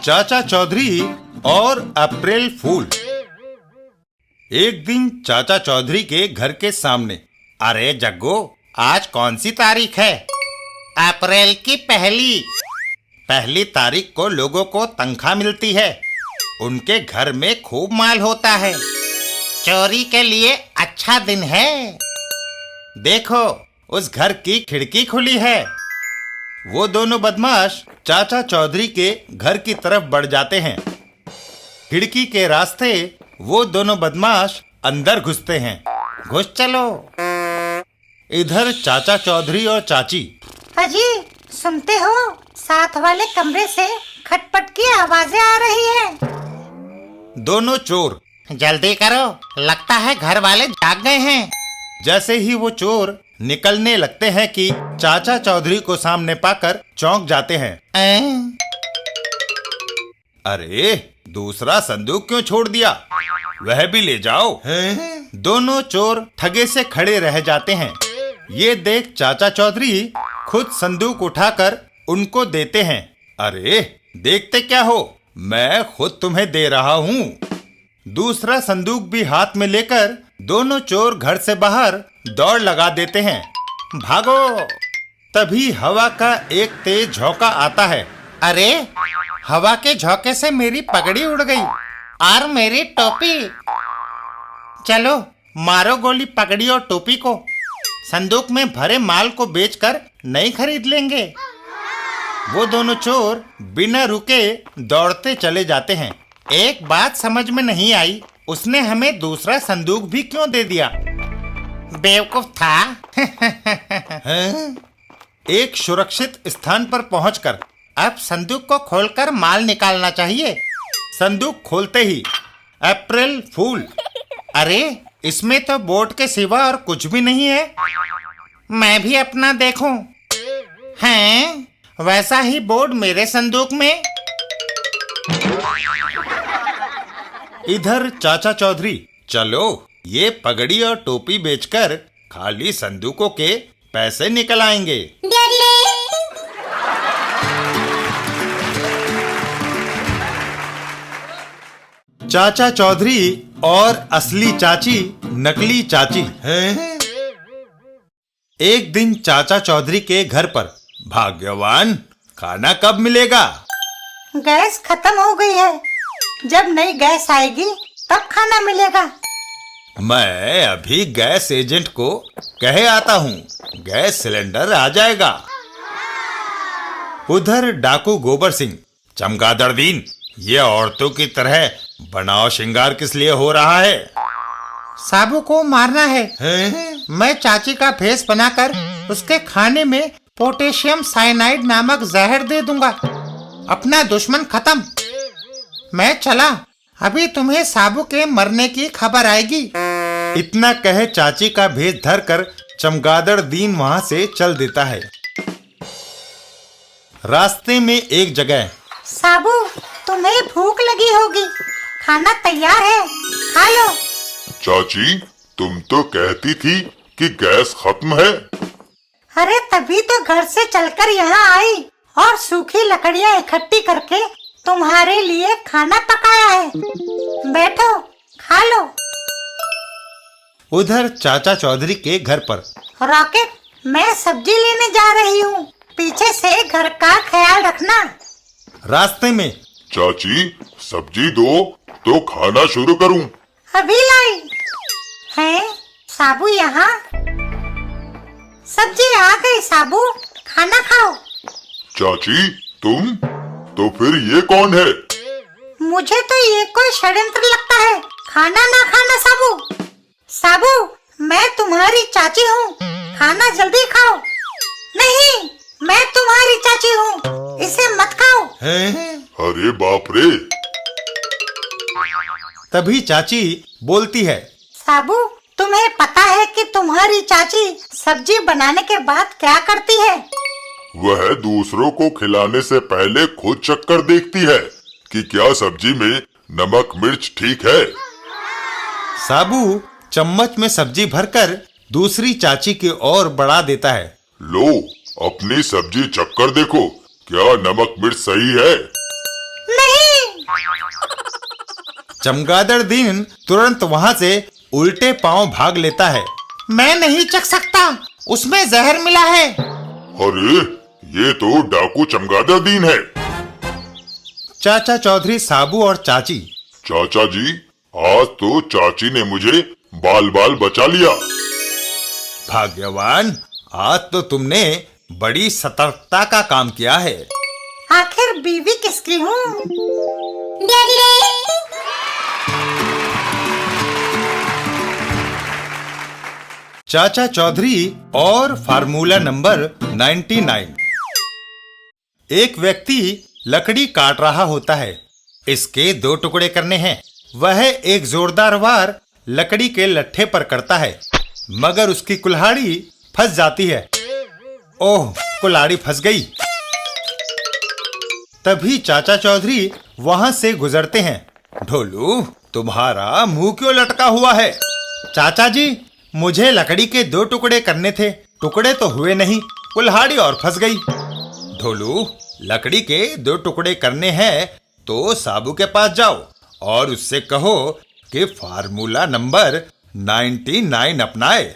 चाचा चौधरी और अप्रैल फूल। एक दिन चाचा चौधरी के घर के सामने, अरे जग्गू, आज कौन सी तारीख है? अप्रैल की पहली तारीख को लोगों को तनख्वाह मिलती है। उनके घर में खूब माल होता है। चोरी के लिए अच्छा दिन है। देखो, उस घर की खिड़की खुली है। वो दोनों बदमाश चाचा चौधरी के घर की तरफ बढ़ जाते हैं। खिड़की के रास्ते वो दोनों बदमाश अंदर घुसते हैं। घुस चलो। इधर चाचा चौधरी और चाची। अजी, सुनते हो? साथ वाले कमरे से खटपट की आवाजें आ रही हैं। दोनों चोर, जल्दी करो, लगता है घर वाले जाग गए हैं। जैसे ही वो चोर निकलने लगते हैं कि चाचा चौधरी को सामने पाकर चौंक जाते हैं। अरे, दूसरा संदूक क्यों छोड़ दिया? वह भी ले जाओ। दोनों चोर ठगे से खड़े रह जाते हैं। ये देख चाचा चौधरी खुद संदूक उठाकर उनको देते हैं। अरे, देखते क्या हो, मैं खुद तुम्हें दे रहा हूँ। दूसरा संदूक भी हाथ में लेकर दोनों चोर घर से बाहर दौड़ लगा देते हैं। भागो! तभी हवा का एक तेज झोंका आता है। अरे, हवा के झोंके से मेरी पगड़ी उड़ गई और मेरी टोपी। चलो, मारो गोली पगड़ी और टोपी को। संदूक में भरे माल को बेचकर नई खरीद लेंगे। वो दोनों चोर बिना रुके दौड़ते चले जाते हैं। एक बात समझ में नहीं आई, उसने हमें दूसरा संदूक भी क्यों दे दिया? बेवकूफ था। एक सुरक्षित स्थान पर पहुंचकर अब संदूक को खोलकर माल निकालना चाहिए। संदूक खोलते ही अप्रैल फूल, अरे, इसमें तो बोर्ड के सिवा और कुछ भी नहीं है। मैं भी अपना देखूं। हैं, वैसा ही बोर्ड मेरे संदूक में। इधर चाचा चौधरी, चलो ये पगड़ी और टोपी बेचकर खाली संदूकों के पैसे निकल आएंगे। चाचा चौधरी और असली चाची नकली चाची। एक दिन चाचा चौधरी के घर पर, भाग्यवान, खाना कब मिलेगा? गैस खत्म हो गई है। जब नई गैस आएगी तब खाना मिलेगा। मैं अभी गैस एजेंट को कहे आता हूँ, गैस सिलेंडर आ जाएगा। उधर डाकू गोबर सिंह, चमगादड़ दीन, ये औरतों की तरह बनाव श्रृंगार किस लिए हो रहा है? साबू को मारना है। मैं चाची का भेष बनाकर उसके खाने में पोटेशियम साइनाइड नामक जहर दे दूंगा। अपना दुश्मन खत्म। मैं चला, अभी तुम्हें साबू के मरने की खबर आएगी। इतना कहे चाची का भेष धरकर चमगादड़ दीन वहां से चल देता है। रास्ते में एक जगह, साबू, तुम्हें भूख लगी होगी, खाना तैयार है, खा लो। चाची, तुम तो कहती थी कि गैस खत्म है। अरे, तभी तो घर से चलकर यहाँ आई और सूखी लकड़ियाँ इकट्ठी करके तुम्हारे लिए खाना पकाया है। बैठो, खा लो। उधर चाचा चौधरी के घर पर, रॉकेट, मैं सब्जी लेने जा रही हूँ, पीछे से घर का ख्याल रखना। रास्ते में, चाची, सब्जी दो तो खाना शुरू करूं। अभी लाई है। साबू यहाँ। सब्जी आ गई साबू, खाना खाओ। चाची, तुम? तो फिर ये कौन है? मुझे तो ये कोई षड्यंत्र लगता है। खाना ना खाना साबू। साबू, मैं तुम्हारी चाची हूँ, खाना जल्दी खाओ। नहीं, मैं तुम्हारी चाची हूँ, इसे मत खाओ। अरे बाप रे! तभी चाची बोलती है, साबू, तुम्हें पता है कि तुम्हारी चाची सब्जी बनाने के बाद क्या करती है? वह दूसरों को खिलाने से पहले खुद चक्कर देखती है कि क्या सब्जी में नमक मिर्च ठीक है। साबू चम्मच में सब्जी भरकर दूसरी चाची की ओर बढ़ा देता है। लो, अपनी सब्जी चक्कर देखो, क्या नमक मिर्च सही है? नहीं, चमगादड़ दिन तुरंत वहां से उल्टे पांव भाग लेता है। मैं नहीं चख सकता, उसमें जहर मिला है। अरे ये तो डाकू चमगादड़ दीन है। चाचा चौधरी, साबू और चाची। चाचा जी, आज तो चाची ने मुझे बाल बाल बचा लिया। भाग्यवान, आज तो तुमने बड़ी सतर्कता का काम किया है। आखिर बीवी किसकी हूँ? चाचा चौधरी और फार्मूला नंबर 99। एक व्यक्ति लकड़ी काट रहा होता है। इसके 2 टुकड़े करने हैं। वह एक जोरदार वार लकड़ी के लट्ठे पर करता है, मगर उसकी कुल्हाड़ी फंस जाती है। ओह, कुल्हाड़ी फंस गई। तभी चाचा चौधरी वहां से गुजरते हैं। ढोलू, तुम्हारा मुंह क्यों लटका हुआ है? चाचा जी, मुझे लकड़ी के 2 टुकड़े करने थे, टुकड़े तो हुए नहीं, कुल्हाड़ी और फंस गई। ढोलू, लकड़ी के 2 टुकड़े करने हैं तो साबू के पास जाओ और उससे कहो कि फार्मूला नंबर 99 अपनाए।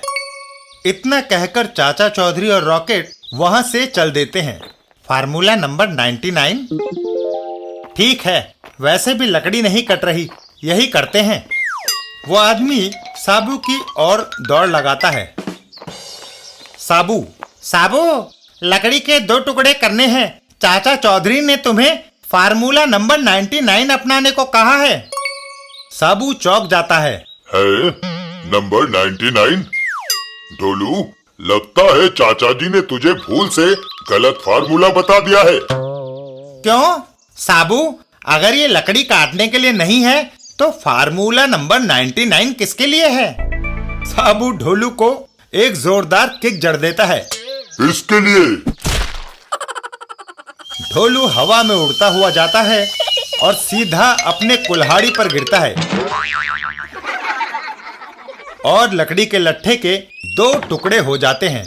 इतना कहकर चाचा चौधरी और रॉकेट वहां से चल देते हैं। Formula number 99? ठीक है, वैसे भी लकड़ी नहीं कट रही, यही करते हैं। वो आदमी साबू की ओर दौड़ लगाता है। साबू, साबू, लकड़ी के 2 टुकड़े करने हैं। चाचा चौधरी ने तुम्हें फार्मूला नंबर 99 अपनाने को कहा है। साबू चौंक जाता है। नंबर 99? ढोलू, लगता है चाचा जी ने तुझे भूल से गलत फार्मूला बता दिया है। क्यों साबू, अगर ये लकड़ी काटने के लिए नहीं है तो फार्मूला नंबर 99 किसके लिए है? साबू ढोलू को एक जोरदार किक जड़ देता है। इसके लिए। ढोलू हवा में उड़ता हुआ जाता है और सीधा अपने कुल्हाड़ी पर गिरता है और लकड़ी के लट्ठे के 2 टुकड़े हो जाते हैं।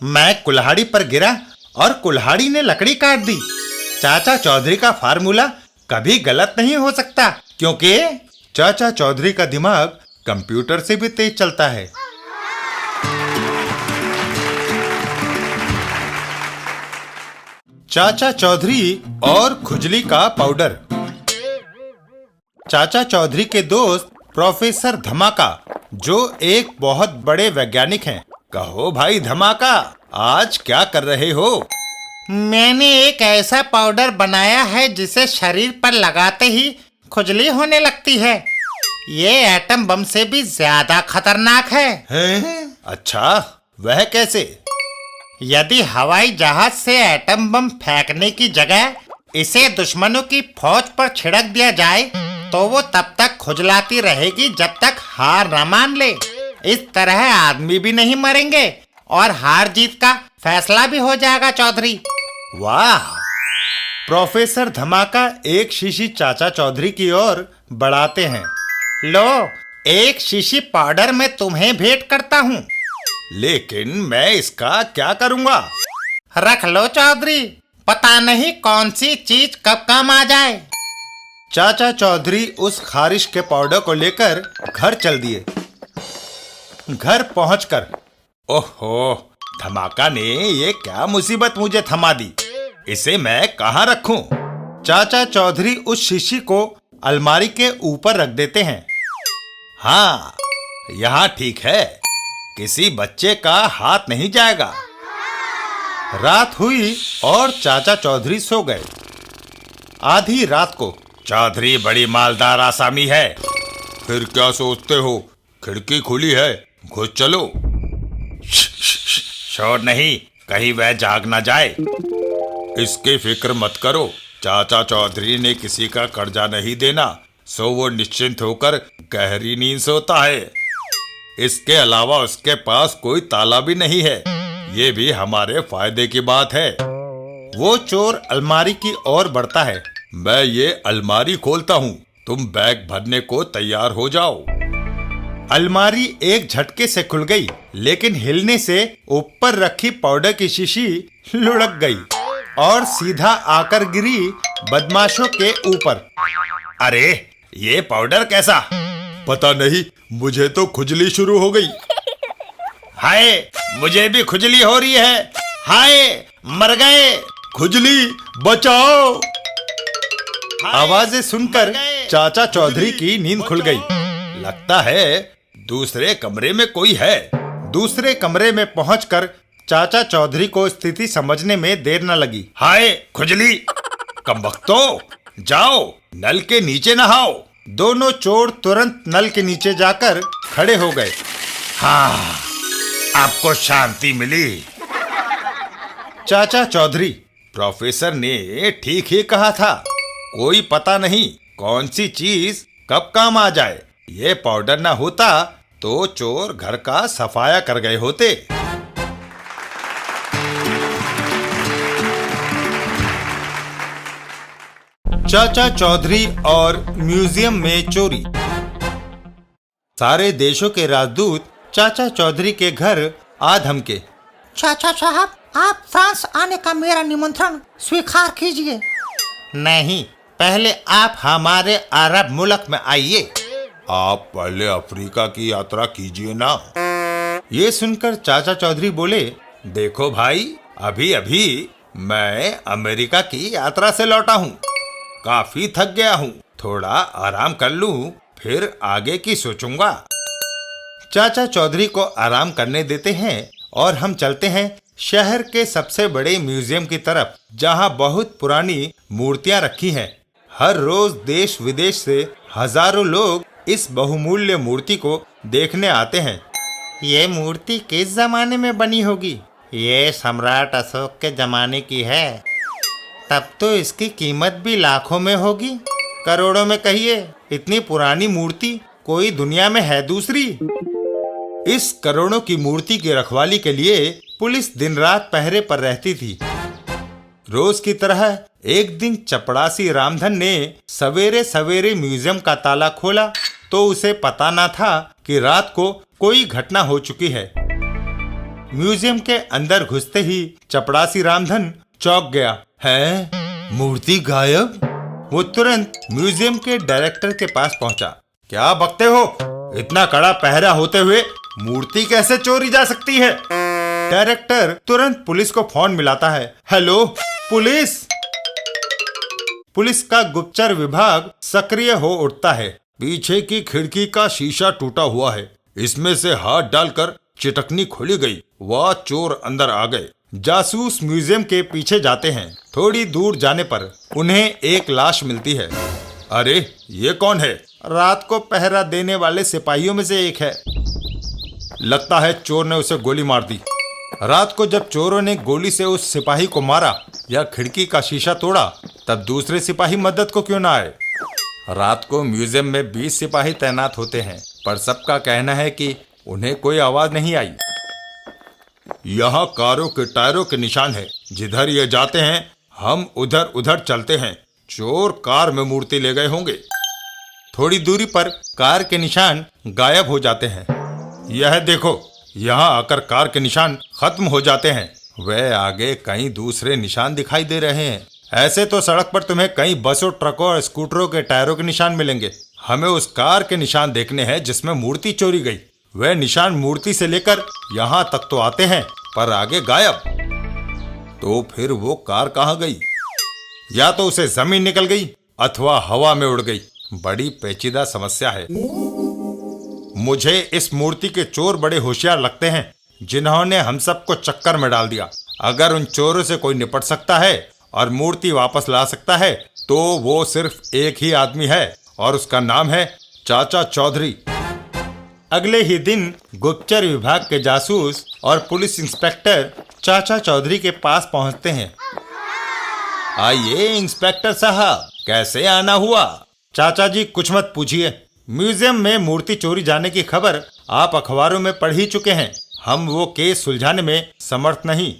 मैं कुल्हाड़ी पर गिरा और कुल्हाड़ी ने लकड़ी काट दी। चाचा चौधरी का फार्मूला कभी गलत नहीं हो सकता, क्योंकि चाचा चौधरी का दिमाग कंप्यूटर से भी तेज चलता है। चाचा चौधरी और खुजली का पाउडर। चाचा चौधरी के दोस्त प्रोफेसर धमाका, जो एक बहुत बड़े वैज्ञानिक हैं। कहो भाई धमाका, आज क्या कर रहे हो? मैंने एक ऐसा पाउडर बनाया है जिसे शरीर पर लगाते ही खुजली होने लगती है। ये एटम बम से भी ज्यादा खतरनाक है। अच्छा, वह कैसे? यदि हवाई जहाज से एटम बम फेंकने की जगह इसे दुश्मनों की फौज पर छिड़क दिया जाए तो वो तब तक खुजलाती रहेगी जब तक हार न मान ले। इस तरह आदमी भी नहीं मरेंगे और हार जीत का फैसला भी हो जाएगा चौधरी। वाह! प्रोफेसर धमाका एक शीशी चाचा चौधरी की ओर बढ़ाते हैं। लो, एक शीशी पाउडर मैं तुम्हें भेंट करता हूँ। लेकिन मैं इसका क्या करूँगा? रख लो चौधरी, पता नहीं कौन सी चीज कब काम आ जाए। चाचा चौधरी उस खारिश के पाउडर को लेकर घर चल दिए। घर पहुंचकर, ओहो, धमाका ने ये क्या मुसीबत मुझे थमा दी, इसे मैं कहाँ रखूं? चाचा चौधरी उस शीशी को अलमारी के ऊपर रख देते हैं। हाँ, यहाँ ठीक है, किसी बच्चे का हाथ नहीं जाएगा। रात हुई और चाचा चौधरी सो गए। आधी रात को, चौधरी बड़ी मालदार आसामी है। फिर क्या सोचते हो, खिड़की खुली है, घुस चलो। शोर नहीं, कहीं वह जाग ना जाए। इसकी फिक्र मत करो, चाचा चौधरी ने किसी का कर्जा नहीं देना, सो वो निश्चिंत होकर गहरी नींद सोता है। इसके अलावा उसके पास कोई ताला भी नहीं है, ये भी हमारे फायदे की बात है। वो चोर अलमारी की ओर बढ़ता है। मैं ये अलमारी खोलता हूँ, तुम बैग भरने को तैयार हो जाओ। अलमारी एक झटके से खुल गई, लेकिन हिलने से ऊपर रखी पाउडर की शीशी लुढ़क गई और सीधा आकर गिरी बदमाशों के ऊपर। अरे ये पाउडर कैसा? पता नहीं, मुझे तो खुजली शुरू हो गई। हाय, मुझे भी खुजली हो रही है। हाय, मर गए। खुजली, बचाओ। आवाजें सुनकर चाचा चौधरी की नींद खुल गई। लगता है दूसरे कमरे में कोई है। दूसरे कमरे में पहुंचकर चाचा चौधरी को स्थिति समझने में देर न लगी। हाय खुजली, कमबख्तो, जाओ नल के नीचे नहाओ। दोनों चोर तुरंत नल के नीचे जाकर खड़े हो गए। हाँ, आपको शांति मिली। चाचा चौधरी, प्रोफेसर ने ठीक ही कहा था। कोई पता नहीं कौन सी चीज कब काम आ जाए। ये पाउडर ना होता तो चोर घर का सफाया कर गए होते। चाचा चौधरी और म्यूजियम में चोरी। सारे देशों के राजदूत चाचा चौधरी के घर आ धमके। चाचा साहब, आप फ्रांस आने का मेरा निमंत्रण स्वीकार कीजिए। नहीं, पहले आप हमारे अरब मुल्क में आइए। आप पहले अफ्रीका की यात्रा कीजिए ना। ये सुनकर चाचा चौधरी बोले, देखो भाई, अभी अभी मैं अमेरिका की यात्रा से लौटा हूँ। काफी थक गया हूँ, थोड़ा आराम कर लूँ, फिर आगे की सोचूंगा। चाचा चौधरी को आराम करने देते हैं और हम चलते हैं शहर के सबसे बड़े म्यूजियम की तरफ, जहाँ बहुत पुरानी मूर्तियाँ रखी हैं। हर रोज देश विदेश से हजारों लोग इस बहुमूल्य मूर्ति को देखने आते हैं। ये मूर्ति किस जमाने में बनी होगी? ये सम्राट अशोक के जमाने की है। तब तो इसकी कीमत भी लाखों में होगी, करोड़ों में कहिए। इतनी पुरानी मूर्ति कोई दुनिया में है दूसरी? इस करोड़ों की मूर्ति की रखवाली के लिए पुलिस दिन रात पहरे पर रहती थी। रोज की तरह एक दिन चपड़ासी रामधन ने सवेरे सवेरे म्यूजियम का ताला खोला तो उसे पता ना था कि रात को कोई घटना हो चुकी है। म्यूजियम के अंदर घुसते ही चपड़ासी रामधन चौंक गया। है, मूर्ति गायब? वो तुरंत म्यूजियम के डायरेक्टर के पास पहुंचा। क्या बकते हो? इतना कड़ा पहरा होते हुए मूर्ति कैसे चोरी जा सकती है? डायरेक्टर तुरंत पुलिस को फोन मिलाता है। Hello police. पुलिस का गुप्तचर विभाग सक्रिय हो उठता है। पीछे की खिड़की का शीशा टूटा हुआ है, इसमें से हाथ डालकर चिटकनी खोली गई। वह चोर अंदर आ गए। जासूस म्यूजियम के पीछे जाते हैं। थोड़ी दूर जाने पर उन्हें एक लाश मिलती है। अरे ये कौन है? रात को पहरा देने वाले सिपाहियों में से एक है। लगता है चोर ने उसे गोली मार दी। रात को जब चोरों ने गोली से उस सिपाही को मारा या खिड़की का शीशा तोड़ा, तब दूसरे सिपाही मदद को क्यों ना आए? रात को म्यूजियम में 20 सिपाही तैनात होते हैं, पर सबका कहना है कि उन्हें कोई आवाज नहीं आई। यहाँ कारों के टायरों के निशान है। जिधर ये जाते हैं हम उधर उधर चलते हैं। चोर कार में मूर्ति ले गए होंगे। थोड़ी दूरी पर कार के निशान गायब हो जाते हैं। यह देखो, यहाँ आकर कार के निशान खत्म हो जाते हैं। वे आगे कई दूसरे निशान दिखाई दे रहे हैं। ऐसे तो सड़क पर तुम्हें कई बसों, ट्रकों और स्कूटरों के टायरों के निशान मिलेंगे। हमें उस कार के निशान देखने हैं जिसमें मूर्ति चोरी गई। वह निशान मूर्ति से लेकर यहाँ तक तो आते हैं, पर आगे गायब। तो फिर वो कार कहाँ गई? या तो उसे जमीन निकल गई अथवा हवा में उड़ गई। बड़ी पेचीदा समस्या है। मुझे इस मूर्ति के चोर बड़े होशियार लगते हैं, जिन्होंने हम सबको चक्कर में डाल दिया। अगर उन चोरों से कोई निपट सकता है और मूर्ति वापस ला सकता है तो वो सिर्फ एक ही आदमी है, और उसका नाम है चाचा चौधरी। अगले ही दिन गुप्तचर विभाग के जासूस और पुलिस इंस्पेक्टर चाचा चौधरी के पास पहुंचते हैं। आइए इंस्पेक्टर साहब, कैसे आना हुआ? चाचा जी कुछ मत पूछिए। म्यूजियम में मूर्ति चोरी जाने की खबर आप अखबारों में पढ़ ही चुके हैं। हम वो केस सुलझाने में समर्थ नहीं।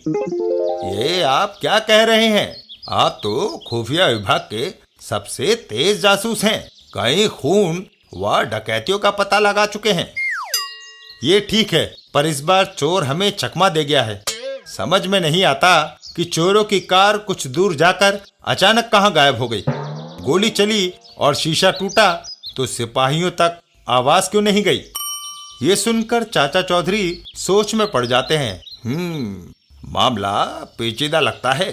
ये आप क्या कह रहे हैं? आप तो खुफिया विभाग के सबसे तेज जासूस हैं। कई खून व डकैतियों का पता लगा चुके हैं। ये ठीक है, पर इस बार चोर हमें चकमा दे गया है। समझ में नहीं आता कि चोरों की कार कुछ दूर जाकर अचानक कहाँ गायब हो गई। गोली चली और शीशा टूटा तो सिपाहियों तक आवाज क्यों नहीं गई? ये सुनकर चाचा चौधरी सोच में पड़ जाते हैं। मामला पेचीदा लगता है।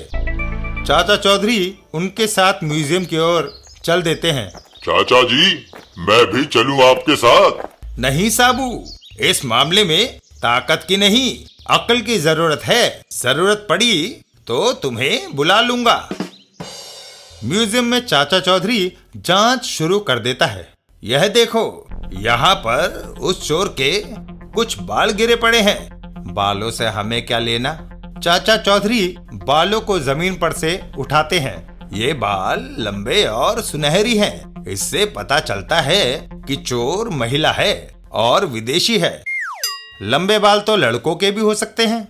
चाचा चौधरी उनके साथ म्यूजियम की ओर चल देते हैं। चाचा जी, मैं भी चलूं आपके साथ? नहीं साबू, इस मामले में ताकत की नहीं, अक्ल की जरूरत है। जरूरत पड़ी तो तुम्हें बुला लूंगा। म्यूजियम में चाचा चौधरी जांच शुरू कर देता है। यह देखो, यहाँ पर उस चोर के कुछ बाल गिरे पड़े हैं। बालों से हमें क्या लेना? चाचा चौधरी बालों को जमीन पर से उठाते हैं। ये बाल लंबे और सुनहरी हैं। इससे पता चलता है कि चोर महिला है और विदेशी है। लंबे बाल तो लड़कों के भी हो सकते हैं।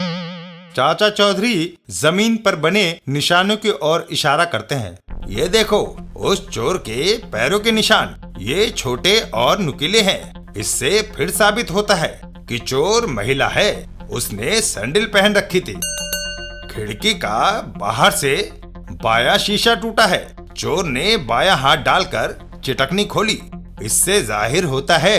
चाचा चौधरी जमीन पर बने निशानों की ओर इशारा करते हैं। ये देखो, उस चोर के पैरों के निशान, ये छोटे और नुकीले हैं। इससे फिर साबित होता है कि चोर महिला है। उसने सैंडल पहन रखी थी। खिड़की का बाहर से बायां शीशा टूटा है। चोर ने बायां हाथ डालकर चिटकनी खोली। इससे जाहिर होता है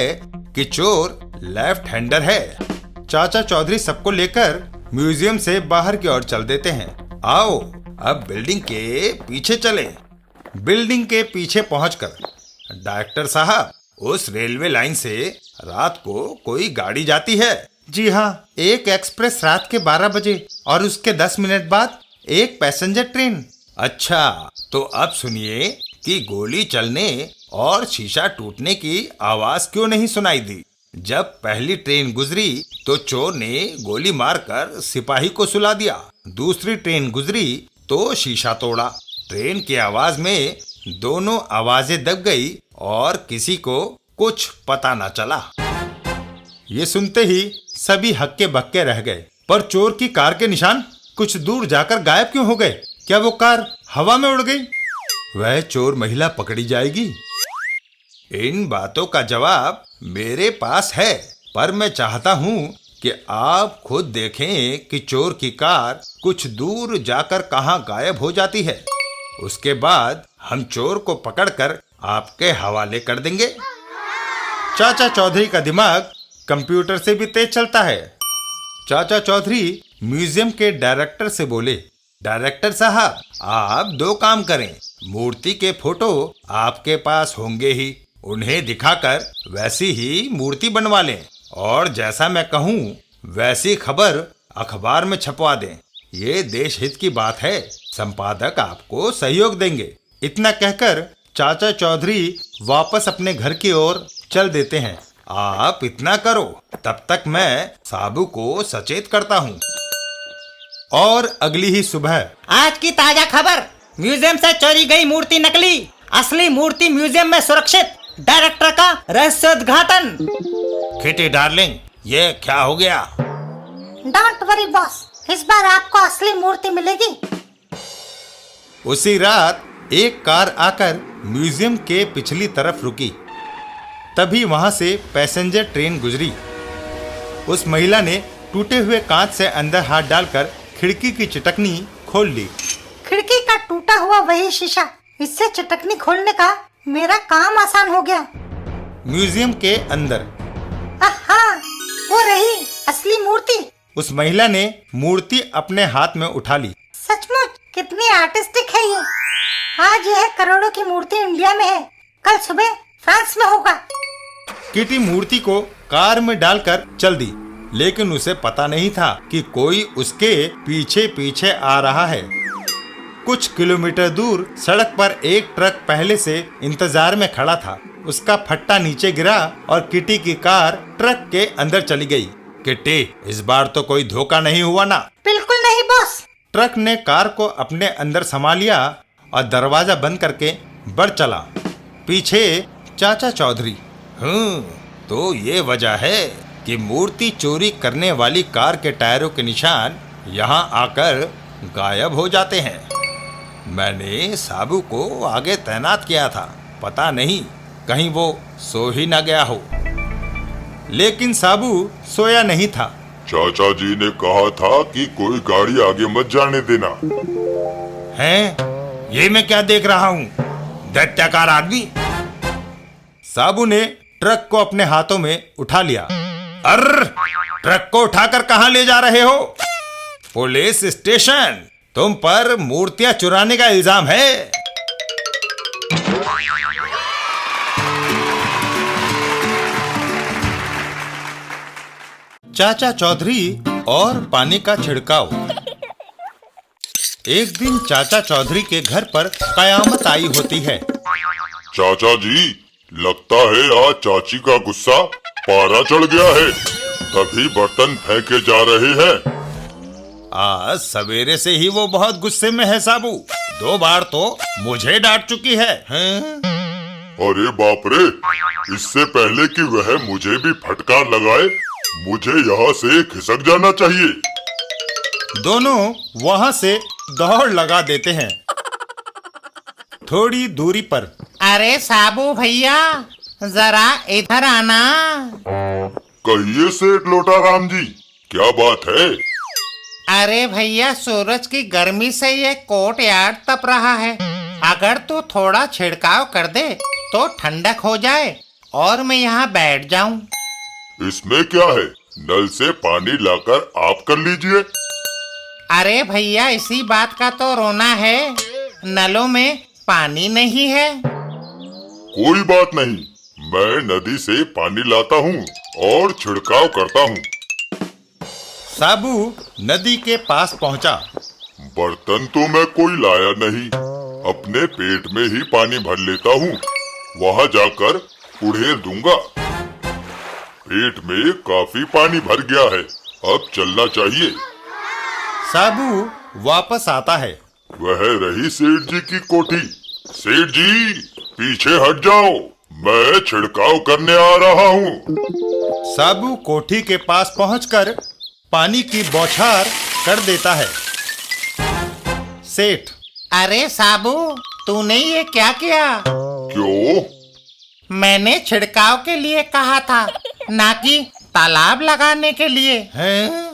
कि चोर लेफ्ट हैंडर है। चाचा चौधरी सबको लेकर म्यूजियम से बाहर की ओर चल देते हैं। आओ अब बिल्डिंग के पीछे चले। बिल्डिंग के पीछे पहुंचकर, डॉक्टर साहब, उस रेलवे लाइन से रात को कोई गाड़ी जाती है? जी हाँ, एक एक्सप्रेस रात के 12 बजे और उसके 10 मिनट बाद एक पैसेंजर ट्रेन। अच्छा, तो अब सुनिए कि गोली चलने और शीशा टूटने की आवाज क्यों नहीं सुनाई दी? जब पहली ट्रेन गुजरी तो चोर ने गोली मारकर सिपाही को सुला दिया। दूसरी ट्रेन गुजरी तो शीशा तोड़ा। ट्रेन की आवाज में दोनों आवाजें दब गई और किसी को कुछ पता न चला। ये सुनते ही सभी हक्के बक्के रह गए। पर चोर की कार के निशान कुछ दूर जाकर गायब क्यों हो गए? क्या वो कार हवा में उड़ गई? वह चोर महिला पकड़ी जाएगी? इन बातों का जवाब मेरे पास है, पर मैं चाहता हूँ कि आप खुद देखें कि चोर की कार कुछ दूर जाकर कहाँ गायब हो जाती है। उसके बाद हम चोर को पकड़कर आपके हवाले कर देंगे। चाचा चौधरी का दिमाग कंप्यूटर से भी तेज चलता है। चाचा चौधरी म्यूजियम के डायरेक्टर से बोले, डायरेक्टर साहब, आप 2 काम करें। मूर्ति के फोटो आपके पास होंगे ही, उन्हें दिखाकर वैसी ही मूर्ति बनवा लें और जैसा मैं कहूँ वैसी खबर अखबार में छपवा दें। ये देश हित की बात है। संपादक आपको सहयोग देंगे। इतना कहकर चाचा चौधरी वापस अपने घर की ओर चल देते हैं। आप इतना करो, तब तक मैं साबू को सचेत करता हूँ। और अगली ही सुबह आज की ताजा खबर, म्यूजियम से चोरी गई मूर्ति नकली, असली मूर्ति म्यूजियम में सुरक्षित, डायरेक्टर का रहस्योद्घाटन। किटी डार्लिंग, ये क्या हो गया? डोंट वरी बॉस, इस बार आपको असली मूर्ति मिलेगी। उसी रात एक कार आकर म्यूजियम के पिछली तरफ रुकी। तभी वहां से पैसेंजर ट्रेन गुजरी। उस महिला ने टूटे हुए कांच से अंदर हाथ डालकर खिड़की की चिटकनी खोल ली। खिड़की का टूटा हुआ वही शीशा, इससे चिटकनी खोलने का मेरा काम आसान हो गया। म्यूजियम के अंदर आहा, वो रही असली मूर्ति। उस महिला ने मूर्ति अपने हाथ में उठा ली। सचमुच कितनी आर्टिस्टिक है ये। आज यह करोड़ों की मूर्ति इंडिया में है, कल सुबह फ्रांस में होगा। किटी मूर्ति को कार में डालकर चल दी, लेकिन उसे पता नहीं था कि कोई उसके पीछे पीछे आ रहा है। कुछ किलोमीटर दूर सड़क पर एक ट्रक पहले से इंतजार में खड़ा था। उसका फट्टा नीचे गिरा और किटी की कार ट्रक के अंदर चली गई। किटी, इस बार तो कोई धोखा नहीं हुआ ना? बिल्कुल नहीं बॉस। ट्रक ने कार को अपने अंदर समा लिया और दरवाजा बंद करके बढ़ चला। पीछे चाचा चौधरी। तो ये वजह है कि मूर्ति चोरी करने वाली कार के टायरों के निशान यहाँ आकर गायब हो जाते हैं। मैंने साबू को आगे तैनात किया था, पता नहीं कहीं वो सो ही न गया हो। लेकिन साबू सोया नहीं था। चाचा जी ने कहा था कि कोई गाड़ी आगे मत जाने देना। हैं? ये मैं क्या देख रहा हूँ? दैत्याकार आदमी। साबू ने ट्रक को अपने हाथों में उठा लिया। अर्र, ट्रक को उठाकर कहां ले जा रहे हो? Police station. तुम पर मूर्तियां चुराने का इल्जाम है। चाचा चौधरी और पानी का छिड़काव। एक दिन चाचा चौधरी के घर पर कयामत आई होती है। चाचा जी, लगता है आज चाची का गुस्सा पारा चढ़ गया है, तभी बर्तन फेंके जा रहे हैं। आज सवेरे से ही वो बहुत गुस्से में है साबू। 2 बार तो मुझे डांट चुकी है। अरे बाप रे, इससे पहले कि वह मुझे भी फटकार लगाए, मुझे यहाँ से खिसक जाना चाहिए। दोनों वहां से दौड़ लगा देते हैं। थोड़ी दूरी पर अरे साबू भैया, जरा इधर आना। कहिए सेठ लोटाराम जी, क्या बात है? अरे भैया, सूरज की गर्मी से ये कोर्ट यार्ड तप रहा है। अगर तू थोड़ा छिड़काव कर दे तो ठंडक हो जाए और मैं यहाँ बैठ जाऊं। इसमें क्या है, नल से पानी लाकर आप कर लीजिए। अरे भैया, इसी बात का तो रोना है, नलों में पानी नहीं है। कोई बात नहीं, मैं नदी से पानी लाता हूँ और छिड़काव करता हूँ। साबू नदी के पास पहुंचा। बर्तन तो मैं कोई लाया नहीं, अपने पेट में ही पानी भर लेता हूँ, वहाँ जाकर उड़ेल दूंगा। पेट में काफी पानी भर गया है, अब चलना चाहिए। साबू वापस आता है। वह रही सेठ जी की कोठी। सेठ जी, पीछे हट जाओ, मैं छिड़काव करने आ रहा हूँ। साबू कोठी के पास पहुंचकर पानी की बौछार कर देता है। सेठ, अरे साबू, तूने ये क्या किया? क्यों? मैंने छिड़काव के लिए कहा था, ना कि तालाब लगाने के लिए। हैं?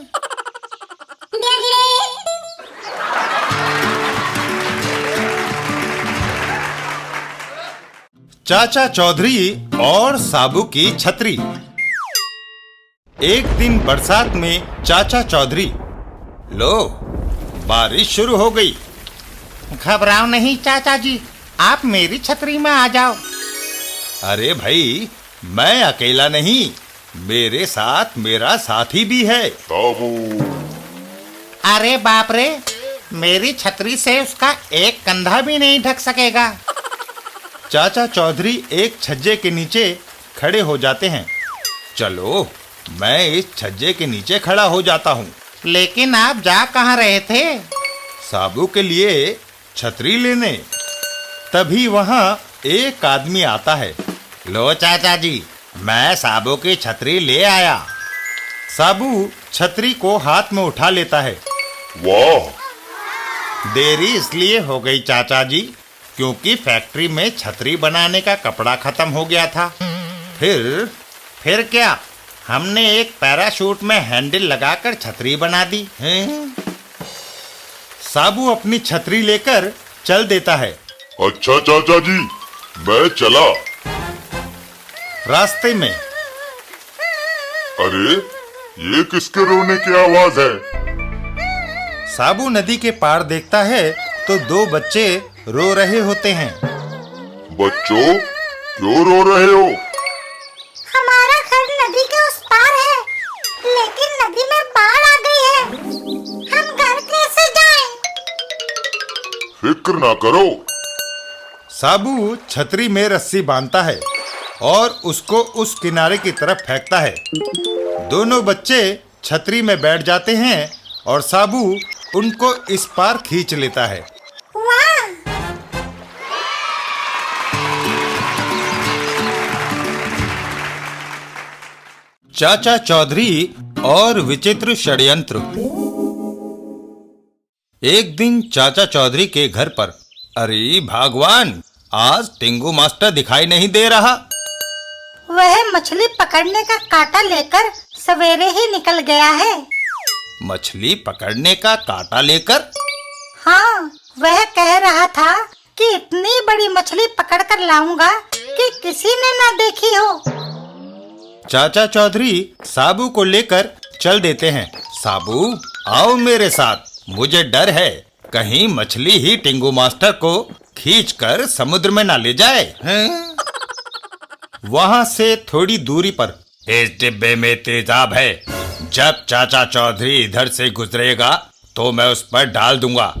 चाचा चौधरी और साबू की छतरी। एक दिन बरसात में चाचा चौधरी, लो बारिश शुरू हो गई। घबराओ नहीं चाचा जी, आप मेरी छतरी में आ जाओ। अरे भाई, मैं अकेला नहीं, मेरे साथ मेरा साथी भी है। साबू, अरे बाप रे, मेरी छतरी से उसका एक कंधा भी नहीं ढक सकेगा। चाचा चौधरी एक छज्जे के नीचे खड़े हो जाते हैं। चलो, मैं इस छज्जे के नीचे खड़ा हो जाता हूँ। लेकिन आप जा कहाँ रहे थे? साबू के लिए छतरी लेने। तभी वहाँ एक आदमी आता है। लो चाचा जी, मैं साबू की छतरी ले आया। साबू छतरी को हाथ में उठा लेता है। वाह! देरी इसलिए हो गई चाचा जी, क्योंकि फैक्ट्री में छतरी बनाने का कपड़ा खत्म हो गया था। फिर क्या, हमने एक पैराशूट में हैंडल लगाकर छतरी बना दी हैं? साबू अपनी छतरी लेकर चल देता है। अच्छा चाचा जी, मैं चला। रास्ते में अरे, ये किसके रोने की आवाज है? साबू नदी के पार देखता है तो 2 बच्चे रो रहे होते हैं। बच्चों, क्यों रो रहे हो? हमारा घर नदी के उस पार है, लेकिन नदी में बाढ़ आ गई है। हम घर कैसे जाएं? फिक्र ना करो। साबू छतरी में रस्सी बांधता है और उसको उस किनारे की तरफ फेंकता है। दोनों बच्चे छतरी में बैठ जाते हैं और साबू उनको इस पार खींच लेता है। चाचा चौधरी और विचित्र षड्यंत्र। एक दिन चाचा चौधरी के घर पर, अरे भगवान, आज टिंगू मास्टर दिखाई नहीं दे रहा। वह मछली पकड़ने का कांटा लेकर सवेरे ही निकल गया है। मछली पकड़ने का कांटा लेकर? हाँ, वह कह रहा था कि इतनी बड़ी मछली पकड़ कर लाऊंगा कि किसी ने न देखी हो। चाचा चौधरी साबू को लेकर चल देते हैं। साबू, आओ मेरे साथ, मुझे डर है कहीं मछली ही टिंगू मास्टर को खींचकर समुद्र में ना ले जाए। हैं? वहां से थोड़ी दूरी पर इस डिब्बे में तेजाब है। जब चाचा चौधरी इधर से गुजरेगा तो मैं उस पर डाल दूंगा,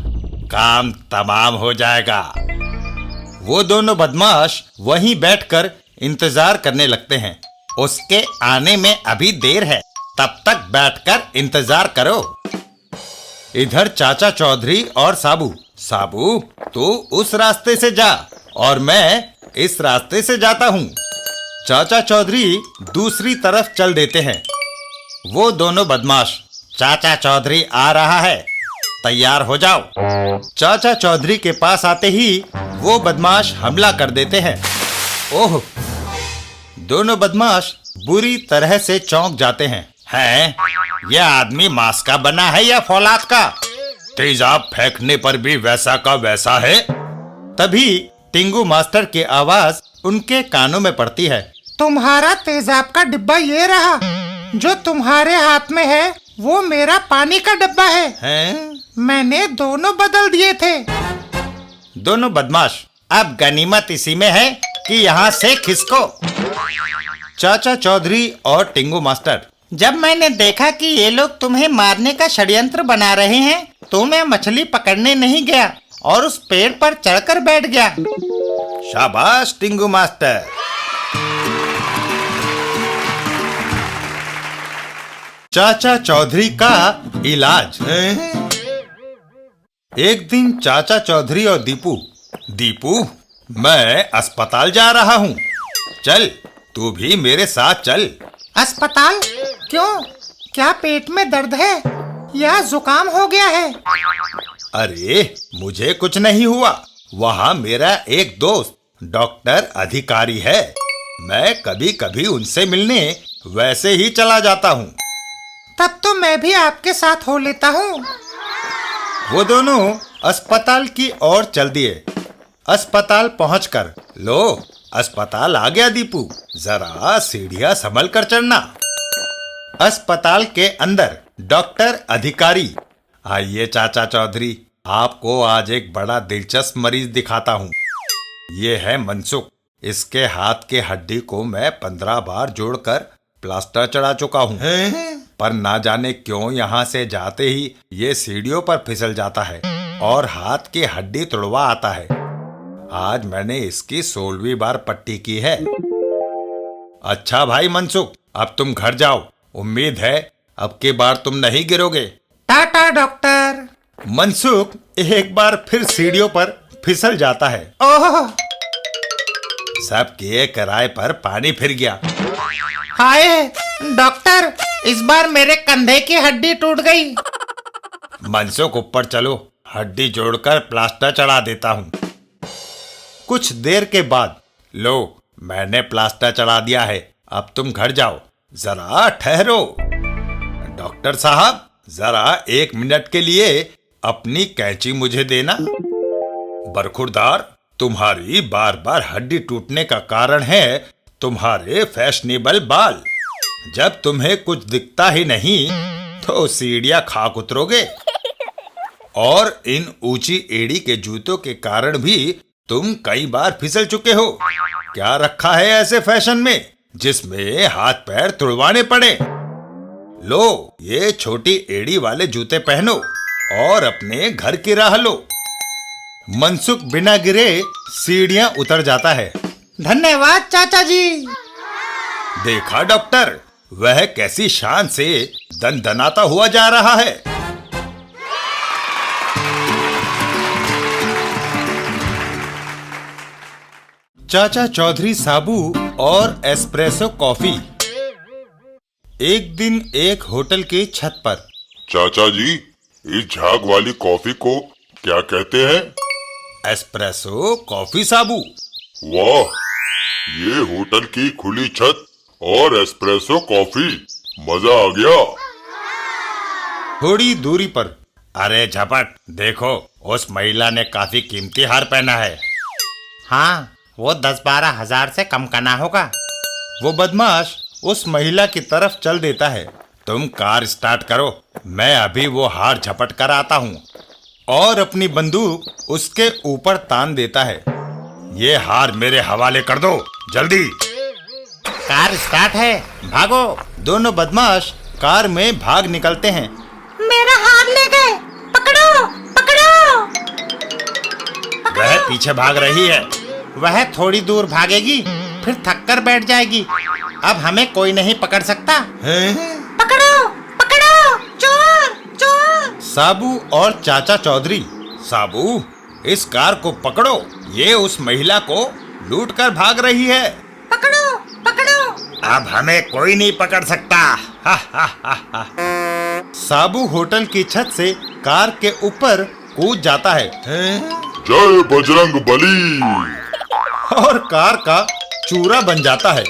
काम तमाम हो जाएगा। वो दोनों बदमाश वहीं बैठकर इंतजार करने लगते हैं। उसके आने में अभी देर है, तब तक बैठकर इंतजार करो। इधर चाचा चौधरी और साबू, साबू तू उस रास्ते से जा और मैं इस रास्ते से जाता हूँ। चाचा चौधरी दूसरी तरफ चल देते हैं। वो दोनों बदमाश, चाचा चौधरी आ रहा है, तैयार हो जाओ। चाचा चौधरी के पास आते ही वो बदमाश हमला कर देते हैं। ओह! दोनों बदमाश बुरी तरह से चौंक जाते हैं। हैं? यह आदमी मांस का बना है या फौलाद का? तेजाब फेंकने पर भी वैसा का वैसा है। तभी टिंगू मास्टर की आवाज उनके कानों में पड़ती है। तुम्हारा तेजाब का डिब्बा ये रहा, जो तुम्हारे हाथ में है वो मेरा पानी का डिब्बा है। हैं? मैंने दोनों बदल दिए थे। दोनों बदमाश, अब गनीमत इसी में है कि यहाँ से खिसको। चाचा चौधरी और टिंगू मास्टर, जब मैंने देखा कि ये लोग तुम्हें मारने का षड्यंत्र बना रहे हैं तो मैं मछली पकड़ने नहीं गया और उस पेड़ पर चढ़कर बैठ गया। शाबाश टिंगू मास्टर। चाचा चौधरी का इलाज। एक दिन चाचा चौधरी और दीपू, दीपू मैं अस्पताल जा रहा हूँ, चल तू भी मेरे साथ चल। अस्पताल? क्यों? क्या पेट में दर्द है या जुकाम हो गया है? अरे मुझे कुछ नहीं हुआ, वहाँ मेरा एक दोस्त डॉक्टर अधिकारी है, मैं कभी कभी उनसे मिलने वैसे ही चला जाता हूँ। तब तो मैं भी आपके साथ हो लेता हूँ। वो दोनों अस्पताल की ओर चल दिए। अस्पताल पहुंचकर, लो अस्पताल आ गया दीपू, जरा सीढ़ियां संभल कर चढ़ना। अस्पताल के अंदर डॉक्टर अधिकारी, आइए चाचा चौधरी, आपको आज एक बड़ा दिलचस्प मरीज दिखाता हूँ। ये है मनसुख, इसके हाथ के हड्डी को मैं 15 बार जोड़कर प्लास्टर चढ़ा चुका हूँ, पर ना जाने क्यों यहाँ से जाते ही ये सीढ़ियों पर फिसल जाता है और हाथ की हड्डी तुड़वा आता है। आज मैंने इसकी 16वीं बार पट्टी की है। अच्छा भाई मनसुख, अब तुम घर जाओ, उम्मीद है अब की बार तुम नहीं गिरोगे। टाटा डॉक्टर। मनसुख एक बार फिर सीढ़ियों पर फिसल जाता है। ओह! सब किए किराए पर पानी फिर गया। हाय डॉक्टर, इस बार मेरे कंधे की हड्डी टूट गई। मनसुख ऊपर चलो, हड्डी जोड़कर प्लास्टर चढ़ा देता हूँ। कुछ देर के बाद, लो मैंने प्लास्टर चढ़ा दिया है, अब तुम घर जाओ, जरा ठहरो। डॉक्टर साहब, जरा 1 मिनट के लिए अपनी कैंची मुझे देना। बरखुरदार, तुम्हारी बार बार हड्डी टूटने का कारण है तुम्हारे फैशनेबल बाल। जब तुम्हें कुछ दिखता ही नहीं तो सीढ़ियां खाक उतरोगे, और इन ऊंची एड़ी के जूतों के कारण भी तुम कई बार फिसल चुके हो। क्या रखा है ऐसे फैशन में जिसमें हाथ पैर तुड़वाने पड़े? लो ये छोटी एड़ी वाले जूते पहनो और अपने घर की राह लो। मनसुख बिना गिरे सीढ़ियां उतर जाता है। धन्यवाद चाचा जी। देखा डॉक्टर, वह कैसी शान से दनदनाता हुआ जा रहा है। चाचा चौधरी साबू और एस्प्रेसो कॉफी। एक दिन एक होटल की छत पर। चाचा जी, इस झाग वाली कॉफी को क्या कहते हैं? एस्प्रेसो कॉफी साबू। वाह, ये होटल की खुली छत और एस्प्रेसो कॉफी, मजा आ गया। थोड़ी दूरी पर, अरे झपट देखो, उस महिला ने काफी कीमती हार पहना है। हाँ, वो 10-12 हजार से कम का ना होगा। वो बदमाश उस महिला की तरफ चल देता है। तुम कार स्टार्ट करो, मैं अभी वो हार झपट कर आता हूँ। और अपनी बंदूक उसके ऊपर तान देता है। ये हार मेरे हवाले कर दो, जल्दी। कार स्टार्ट है, भागो। दोनों बदमाश कार में भाग निकलते हैं। मेरा हार ले गए, पकड़ो पकड़ो। वह पीछे भाग रही है। वह थोड़ी दूर भागेगी, फिर थक कर बैठ जाएगी। अब हमें कोई नहीं पकड़ सकता। पकड़ो पकड़ो, चोर चोर। साबू और चाचा चौधरी। साबू, इस कार को पकड़ो, ये उस महिला को लूट कर भाग रही है। पकड़ो पकड़ो। अब हमें कोई नहीं पकड़ सकता। हा, हा, हा, हा। साबू होटल की छत से कार के ऊपर कूद जाता है। जय बजरंग बली। और कार का चूरा बन जाता है।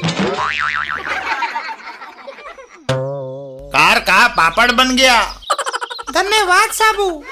कार का पापड़ बन गया। धन्यवाद साबू।